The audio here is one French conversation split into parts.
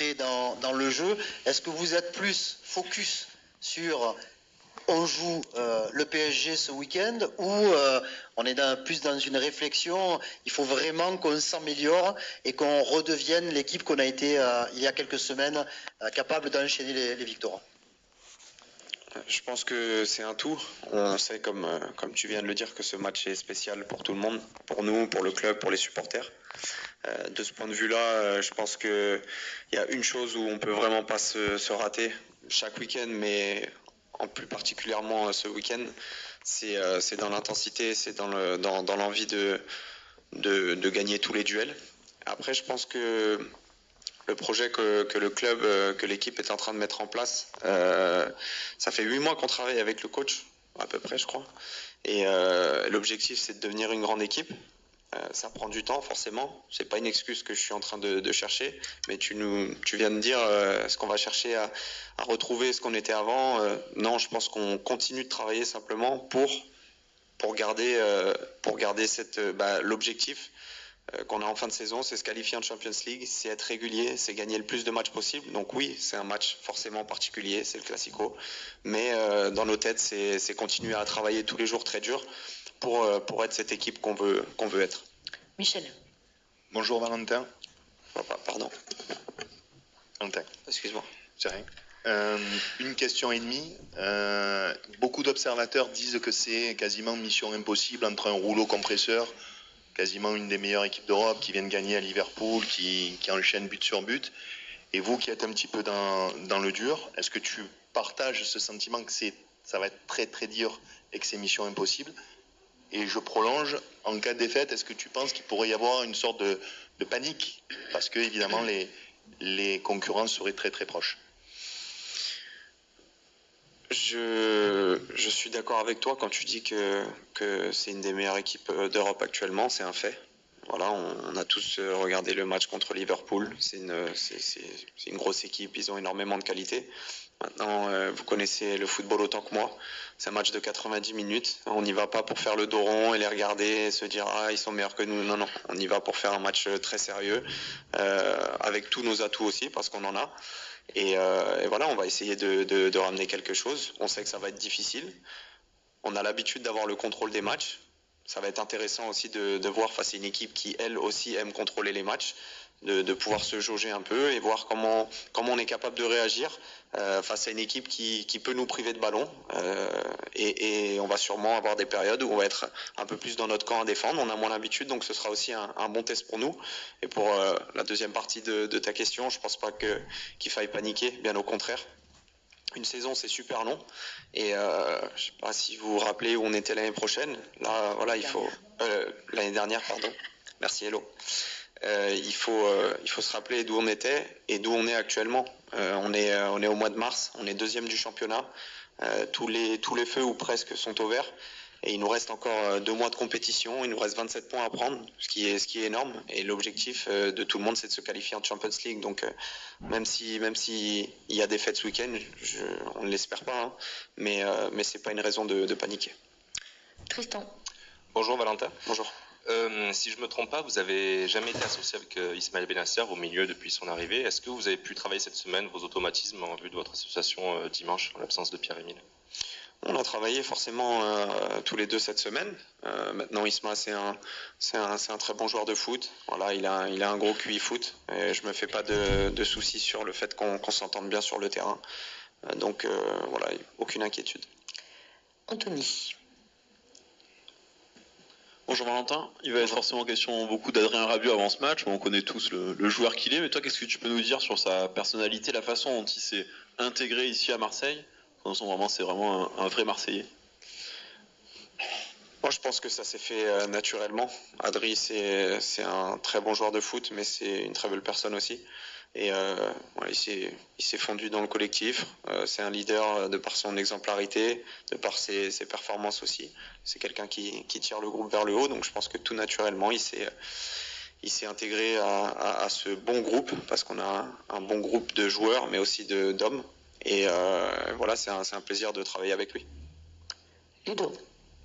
rentrer dans le jeu. Est-ce que vous êtes plus focus sur on joue le PSG ce week-end ou on est plus dans une réflexion, il faut vraiment qu'on s'améliore et qu'on redevienne l'équipe qu'on a été il y a quelques semaines capable d'enchaîner les victoires? Je pense que c'est un tout. On sait, comme tu viens de le dire, que ce match est spécial pour tout le monde, pour nous, pour le club, pour les supporters. De ce point de vue-là, je pense qu'il y a une chose où on ne peut vraiment pas se rater chaque week-end, mais en plus particulièrement ce week-end, c'est dans l'intensité, c'est dans l'envie de gagner tous les duels. Après, je pense que le projet que le club, que l'équipe est en train de mettre en place, ça fait 8 mois qu'on travaille avec le coach, à peu près je crois. Et l'objectif c'est de devenir une grande équipe. Ça prend du temps forcément, c'est pas une excuse que je suis en train de chercher, mais tu viens de dire est-ce qu'on va chercher à retrouver ce qu'on était avant. Non, je pense qu'on continue de travailler simplement pour garder l'objectif qu'on a en fin de saison, c'est se qualifier en Champions League, c'est être régulier, c'est gagner le plus de matchs possible. Donc oui, c'est un match forcément particulier, c'est le Classico. Mais dans nos têtes, c'est continuer à travailler tous les jours très dur pour être cette équipe qu'on veut être. Michel. Bonjour Valentin. Pardon. Valentin. Excuse-moi. C'est rien. Une question et demie. Beaucoup d'observateurs disent que c'est quasiment mission impossible entre un rouleau compresseur, quasiment une des meilleures équipes d'Europe qui vient de gagner à Liverpool, qui enchaîne but sur but. Et vous qui êtes un petit peu dans le dur, est-ce que tu partages ce sentiment que ça va être très très dur et que c'est mission impossible? Et je prolonge, en cas de défaite, est-ce que tu penses qu'il pourrait y avoir une sorte de panique? Parce que évidemment les concurrents seraient très très proches. Je suis d'accord avec toi quand tu dis que c'est une des meilleures équipes d'Europe actuellement, c'est un fait. Voilà, on a tous regardé le match contre Liverpool, c'est une grosse équipe, ils ont énormément de qualité. Maintenant, vous connaissez le football autant que moi, c'est un match de 90 minutes, on n'y va pas pour faire le dos rond et les regarder et se dire « Ah, ils sont meilleurs que nous ». Non, on y va pour faire un match très sérieux, avec tous nos atouts aussi, parce qu'on en a. Et voilà, on va essayer de ramener quelque chose. On sait que ça va être difficile. On a l'habitude d'avoir le contrôle des matchs. Ça va être intéressant aussi de voir face à une équipe qui, elle aussi, aime contrôler les matchs, de pouvoir se jauger un peu et voir comment on est capable de réagir face à une équipe qui peut nous priver de ballon. Et on va sûrement avoir des périodes où on va être un peu plus dans notre camp à défendre. On a moins l'habitude, donc ce sera aussi un bon test pour nous. Et pour la deuxième partie de ta question, je ne pense pas qu'il faille paniquer, bien au contraire. Une saison, c'est super long. Et je ne sais pas si vous vous rappelez où on était l'année prochaine. Là, voilà, l'année dernière, pardon. Merci, hello. Il faut se rappeler d'où on était et d'où on est actuellement. On est au mois de mars, on est deuxième du championnat. Tous les feux ou presque sont au vert. Et il nous reste encore 2 mois de compétition, il nous reste 27 points à prendre, ce qui est énorme. Et l'objectif de tout le monde, c'est de se qualifier en Champions League. Donc même si il y a des fêtes ce week-end, on ne l'espère pas, hein, mais c'est pas une raison de paniquer. Tristan. Bonjour Valentin. Bonjour. Si je ne me trompe pas, vous n'avez jamais été associé avec Ismaël Benasser au milieu depuis son arrivée. Est-ce que vous avez pu travailler cette semaine vos automatismes en vue de votre association dimanche en l'absence de Pierre-Emile? On a travaillé forcément tous les deux cette semaine. Maintenant, Isma, c'est un très bon joueur de foot. Voilà, il a un gros QI foot. Et je me fais pas de soucis sur le fait qu'on s'entende bien sur le terrain. Donc voilà, aucune inquiétude. Anthony. Bonjour Valentin, il va être forcément question beaucoup d'Adrien Rabiot avant ce match, on connaît tous le joueur qu'il est, mais toi qu'est-ce que tu peux nous dire sur sa personnalité, la façon dont il s'est intégré ici à Marseille? C'est vraiment un vrai Marseillais. Moi je pense que ça s'est fait naturellement. Adri c'est un très bon joueur de foot, mais c'est une très belle personne aussi. Et voilà, il s'est fondu dans le collectif. C'est un leader de par son exemplarité, de par ses performances aussi. C'est quelqu'un qui tire le groupe vers le haut, donc je pense que tout naturellement il s'est intégré à ce bon groupe, parce qu'on a un bon groupe de joueurs, mais aussi d'hommes. Et voilà, c'est un plaisir de travailler avec lui. Ludo.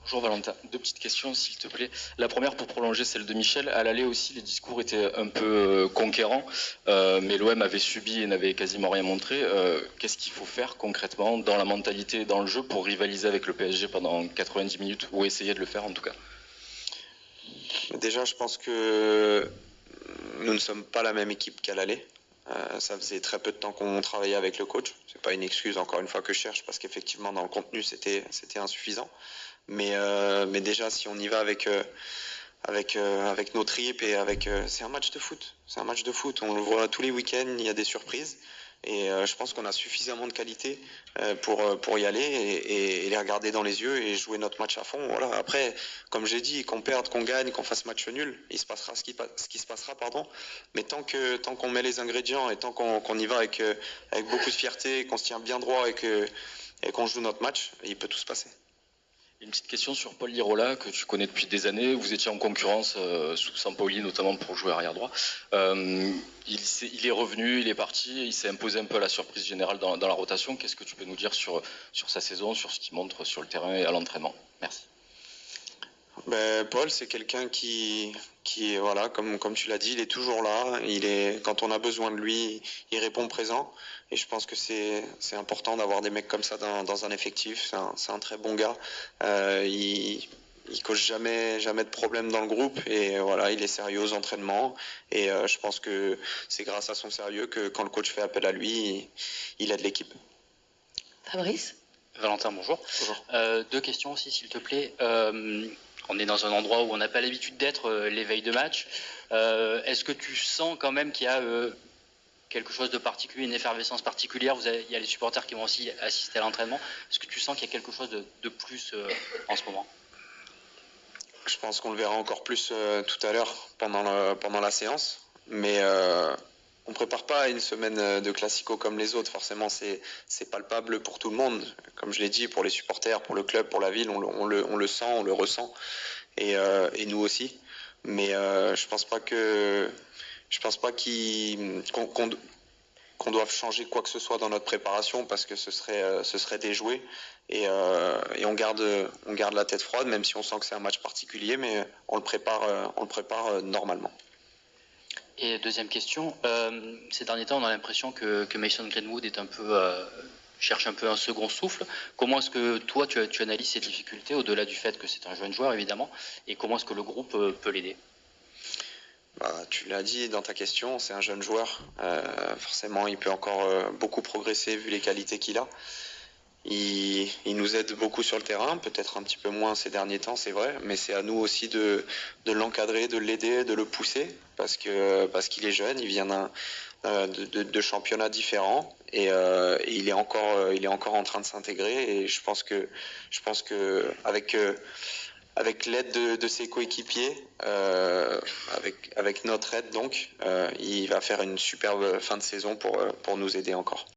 Bonjour Valentin, deux petites questions s'il te plaît. La première pour prolonger celle de Michel. À l'aller aussi, les discours étaient un peu conquérants, mais l'OM avait subi et n'avait quasiment rien montré. Qu'est-ce qu'il faut faire concrètement dans la mentalité et dans le jeu pour rivaliser avec le PSG pendant 90 minutes, ou essayer de le faire en tout cas? Déjà, je pense que nous ne sommes pas la même équipe qu'à l'aller. Ça faisait très peu de temps qu'on travaillait avec le coach. C'est pas une excuse, encore une fois, que je cherche, parce qu'effectivement, dans le contenu, c'était insuffisant. Mais déjà, si on y va avec nos tripes et c'est un match de foot. C'est un match de foot. On le voit tous les week-ends, il y a des surprises. Et je pense qu'on a suffisamment de qualité pour y aller et les regarder dans les yeux et jouer notre match à fond. Voilà. Après, comme j'ai dit, qu'on perde, qu'on gagne, qu'on fasse match nul, il se passera ce qui se passera, pardon. Mais tant qu'on met les ingrédients et tant qu'on y va avec beaucoup de fierté, qu'on se tient bien droit et qu'on joue notre match, il peut tout se passer. Une petite question sur Paul Lirola, que tu connais depuis des années. Vous étiez en concurrence sous Sampaoli, notamment pour jouer arrière droit. Il est revenu, il est parti, il s'est imposé un peu à la surprise générale dans la rotation. Qu'est-ce que tu peux nous dire sur sa saison, sur ce qu'il montre sur le terrain et à l'entraînement? Merci. Paul, c'est quelqu'un qui voilà, comme tu l'as dit, il est toujours là. Quand on a besoin de lui, il répond présent. Et je pense que c'est important d'avoir des mecs comme ça dans un effectif. C'est un très bon gars. Il cause jamais de problème dans le groupe. Et voilà, il est sérieux aux entraînements. Et je pense que c'est grâce à son sérieux que quand le coach fait appel à lui, il aide l'équipe. Fabrice? Valentin, bonjour. Bonjour. Deux questions aussi, s'il te plaît. On est dans un endroit où on n'a pas l'habitude d'être les veilles de match. Est-ce que tu sens quand même qu'il y a quelque chose de particulier, une effervescence particulière? Il y a les supporters qui vont aussi assister à l'entraînement. Est-ce que tu sens qu'il y a quelque chose de plus en ce moment? Je pense qu'on le verra encore plus tout à l'heure pendant la séance. Mais on ne prépare pas une semaine de classico comme les autres. Forcément, c'est palpable pour tout le monde. Comme je l'ai dit, pour les supporters, pour le club, pour la ville, on le sent, on le ressent. Et nous aussi. Mais je pense pas qu'on doive changer quoi que ce soit dans notre préparation, parce que ce serait déjoué. Et on garde la tête froide, même si on sent que c'est un match particulier, mais on le prépare normalement. Et deuxième question, ces derniers temps, on a l'impression que Mason Greenwood est cherche un peu un second souffle. Comment est-ce que toi, tu analyses ces difficultés, au-delà du fait que c'est un jeune joueur, évidemment, et comment est-ce que le groupe peut l'aider? Tu l'as dit dans ta question, c'est un jeune joueur. Forcément, il peut encore beaucoup progresser vu les qualités qu'il a. Il nous aide beaucoup sur le terrain, peut-être un petit peu moins ces derniers temps, c'est vrai, mais c'est à nous aussi de l'encadrer, de l'aider, de le pousser, parce qu'il est jeune, il vient de championnats différents et il est encore en train de s'intégrer. Et je pense que avec l'aide de ses coéquipiers, avec notre aide donc, il va faire une superbe fin de saison pour nous aider encore.